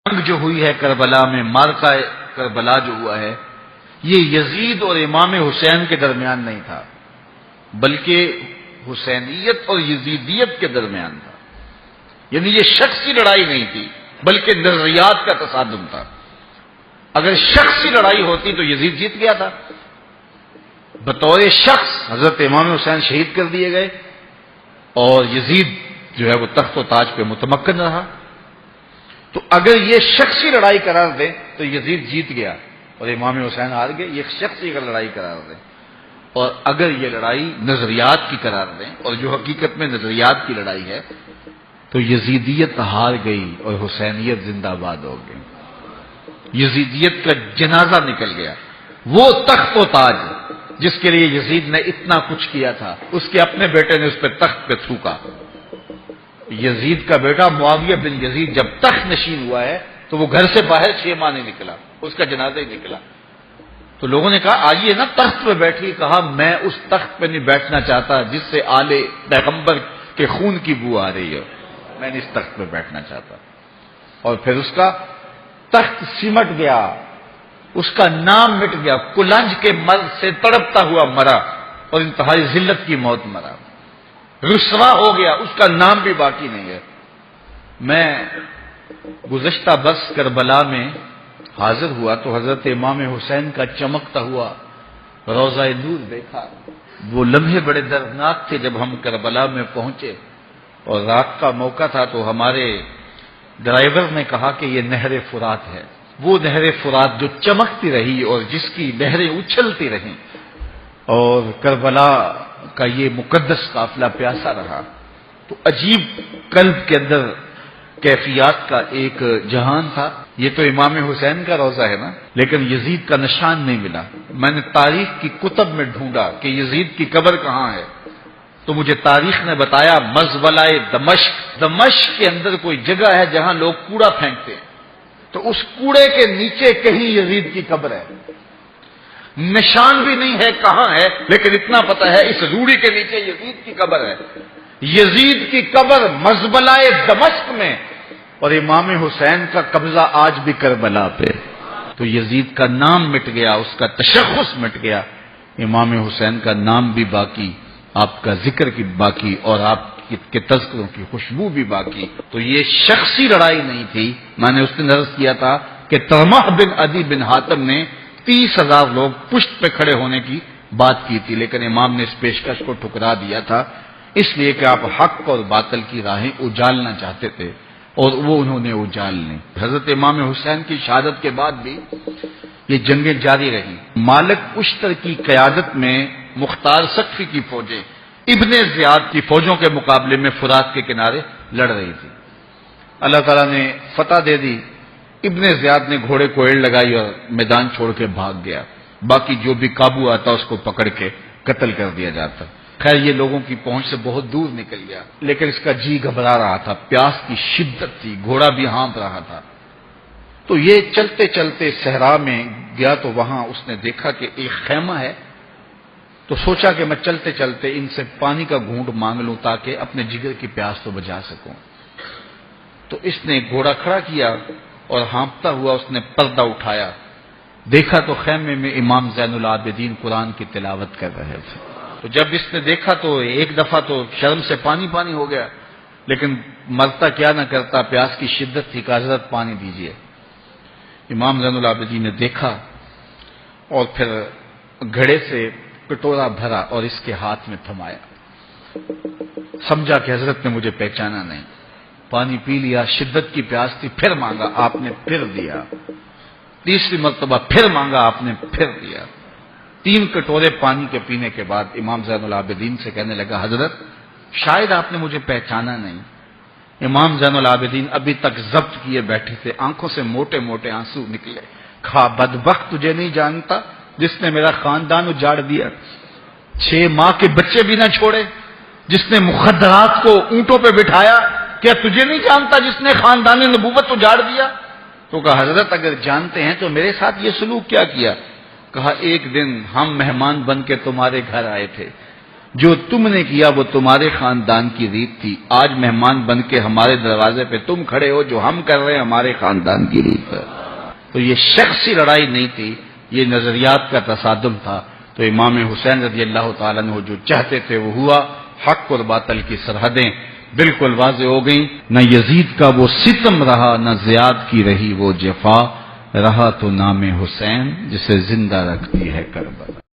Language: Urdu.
جنگ جو ہوئی ہے کربلا میں، مارکہ کربلا جو ہوا ہے، یہ یزید اور امام حسین کے درمیان نہیں تھا، بلکہ حسینیت اور یزیدیت کے درمیان تھا۔ یعنی یہ شخصی لڑائی نہیں تھی، بلکہ نظریات کا تصادم تھا۔ اگر شخصی لڑائی ہوتی تو یزید جیت گیا تھا، بطور شخص حضرت امام حسین شہید کر دیے گئے اور یزید جو ہے وہ تخت و تاج پہ متمکن رہا۔ تو اگر یہ شخصی لڑائی قرار دیں تو یزید جیت گیا اور امام حسین ہار گئے، یہ شخصی اگر لڑائی قرار دیں۔ اور اگر یہ لڑائی نظریات کی قرار دیں، اور جو حقیقت میں نظریات کی لڑائی ہے، تو یزیدیت ہار گئی اور حسینیت زندہ باد ہو گئی۔ یزیدیت کا جنازہ نکل گیا۔ وہ تخت و تاج جس کے لیے یزید نے اتنا کچھ کیا تھا، اس کے اپنے بیٹے نے اس پہ تخت پہ تھوکا۔ یزید کا بیٹا معاویہ بن یزید جب تخت نشین ہوا ہے تو وہ گھر سے باہر 6 ماہ نہیں نکلا، اس کا جنازہ ہی نکلا۔ تو لوگوں نے کہا آئیے نا تخت پہ بیٹھیے، کہا میں اس تخت پہ نہیں بیٹھنا چاہتا جس سے آل پیغمبر کے خون کی بو آ رہی ہے، میں نہیں اس تخت پہ بیٹھنا چاہتا۔ اور پھر اس کا تخت سمٹ گیا، اس کا نام مٹ گیا، کلنج کے مرض سے تڑپتا ہوا مرا اور انتہائی ذلت کی موت مرا، رسوا ہو گیا، اس کا نام بھی باقی نہیں ہے۔ میں گزشتہ برس کربلا میں حاضر ہوا تو حضرت امام حسین کا چمکتا ہوا روضہ نور دیکھا۔ وہ لمحے بڑے دردناک تھے جب ہم کربلا میں پہنچے اور رات کا موقع تھا، تو ہمارے ڈرائیور نے کہا کہ یہ نہر فرات ہے، وہ نہر فرات جو چمکتی رہی اور جس کی لہریں اچھلتی رہیں، اور کربلا کا یہ مقدس قافلہ پیاسا رہا۔ تو عجیب قلب کے اندر کیفیات کا ایک جہان تھا۔ یہ تو امام حسین کا روضہ ہے نا، لیکن یزید کا نشان نہیں ملا۔ میں نے تاریخ کی کتب میں ڈھونڈا کہ یزید کی قبر کہاں ہے، تو مجھے تاریخ نے بتایا مزبلہ دمشق، دمشق کے اندر کوئی جگہ ہے جہاں لوگ کوڑا پھینکتے ہیں، تو اس کوڑے کے نیچے کہیں یزید کی قبر ہے۔ نشان بھی نہیں ہے کہاں ہے، لیکن اتنا پتہ ہے اس روڑی کے نیچے یزید کی قبر ہے۔ یزید کی قبر مزبلہ دمشق میں، اور امام حسین کا قبضہ آج بھی کربلا پہ۔ تو یزید کا نام مٹ گیا، اس کا تشخص مٹ گیا، امام حسین کا نام بھی باقی، آپ کا ذکر کی باقی، اور آپ کے تذکروں کی خوشبو بھی باقی۔ تو یہ شخصی لڑائی نہیں تھی۔ میں نے اس دن عرض کیا تھا کہ طلحہ بن عدی بن حاتم نے 30,000 لوگ پشت پہ کھڑے ہونے کی بات کی تھی، لیکن امام نے اس پیشکش کو ٹھکرا دیا تھا، اس لیے کہ آپ حق اور باطل کی راہیں اجالنا چاہتے تھے، اور وہ انہوں نے اجال لیں۔ حضرت امام حسین کی شہادت کے بعد بھی یہ جنگیں جاری رہیں۔ مالک اشتر کی قیادت میں مختار سقفی کی فوجیں ابن زیاد کی فوجوں کے مقابلے میں فرات کے کنارے لڑ رہی تھی۔ اللہ تعالیٰ نے فتح دے دی، ابن زیاد نے گھوڑے کو ایڑ لگائی اور میدان چھوڑ کے بھاگ گیا، باقی جو بھی قابو آتا اس کو پکڑ کے قتل کر دیا جاتا۔ خیر یہ لوگوں کی پہنچ سے بہت دور نکل گیا، لیکن اس کا جی گھبرا رہا تھا، پیاس کی شدت تھی، گھوڑا بھی ہانپ رہا تھا۔ تو یہ چلتے چلتے صحرا میں گیا تو وہاں اس نے دیکھا کہ ایک خیمہ ہے، تو سوچا کہ میں چلتے چلتے ان سے پانی کا گھونٹ مانگ لوں تاکہ اپنے جگر کی پیاس تو بجھا سکوں۔ تو اس نے گھوڑا کھڑا کیا اور ہانپتا ہوا اس نے پردہ اٹھایا، دیکھا تو خیمے میں امام زین العابدین قرآن کی تلاوت کر رہے تھے۔ تو جب اس نے دیکھا تو ایک دفعہ تو شرم سے پانی پانی ہو گیا، لیکن مرتا کیا نہ کرتا، پیاس کی شدت تھی کہ حضرت پانی دیجیے۔ امام زین العابدین نے دیکھا اور پھر گھڑے سے کٹورا بھرا اور اس کے ہاتھ میں تھمایا، سمجھا کہ حضرت نے مجھے پہچانا نہیں، پانی پی لیا، شدت کی پیاس تھی، پھر مانگا، آپ نے پھر دیا، تیسری مرتبہ پھر مانگا، آپ نے پھر دیا۔ 3 کٹورے پانی کے پینے کے بعد امام زین العابدین سے کہنے لگا حضرت شاید آپ نے مجھے پہچانا نہیں۔ امام زین العابدین ابھی تک ضبط کیے بیٹھے تھے، آنکھوں سے موٹے موٹے آنسو نکلے۔ کھا بدبخت تجھے نہیں جانتا جس نے میرا خاندان اجاڑ دیا، 6 ماہ کے بچے بھی نہ چھوڑے، جس نے مخدرات کو اونٹوں پہ بٹھایا، کیا تجھے نہیں جانتا جس نے خاندان نبوت اجاڑ دیا؟ تو کہا حضرت اگر جانتے ہیں تو میرے ساتھ یہ سلوک کیا کیا؟ کہا ایک دن ہم مہمان بن کے تمہارے گھر آئے تھے، جو تم نے کیا وہ تمہارے خاندان کی ریت تھی، آج مہمان بن کے ہمارے دروازے پہ تم کھڑے ہو، جو ہم کر رہے ہیں ہمارے خاندان کی ریت ہے۔ تو یہ شخصی لڑائی نہیں تھی، یہ نظریات کا تصادم تھا۔ تو امام حسین رضی اللہ تعالیٰ عنہ جو چاہتے تھے وہ ہوا، حق اور باطل کی سرحدیں بالکل واضح ہو گئیں، نہ یزید کا وہ ستم رہا، نہ زیاد کی رہی وہ جفا، رہا تو نام حسین جسے زندہ رکھتی ہے کربلا۔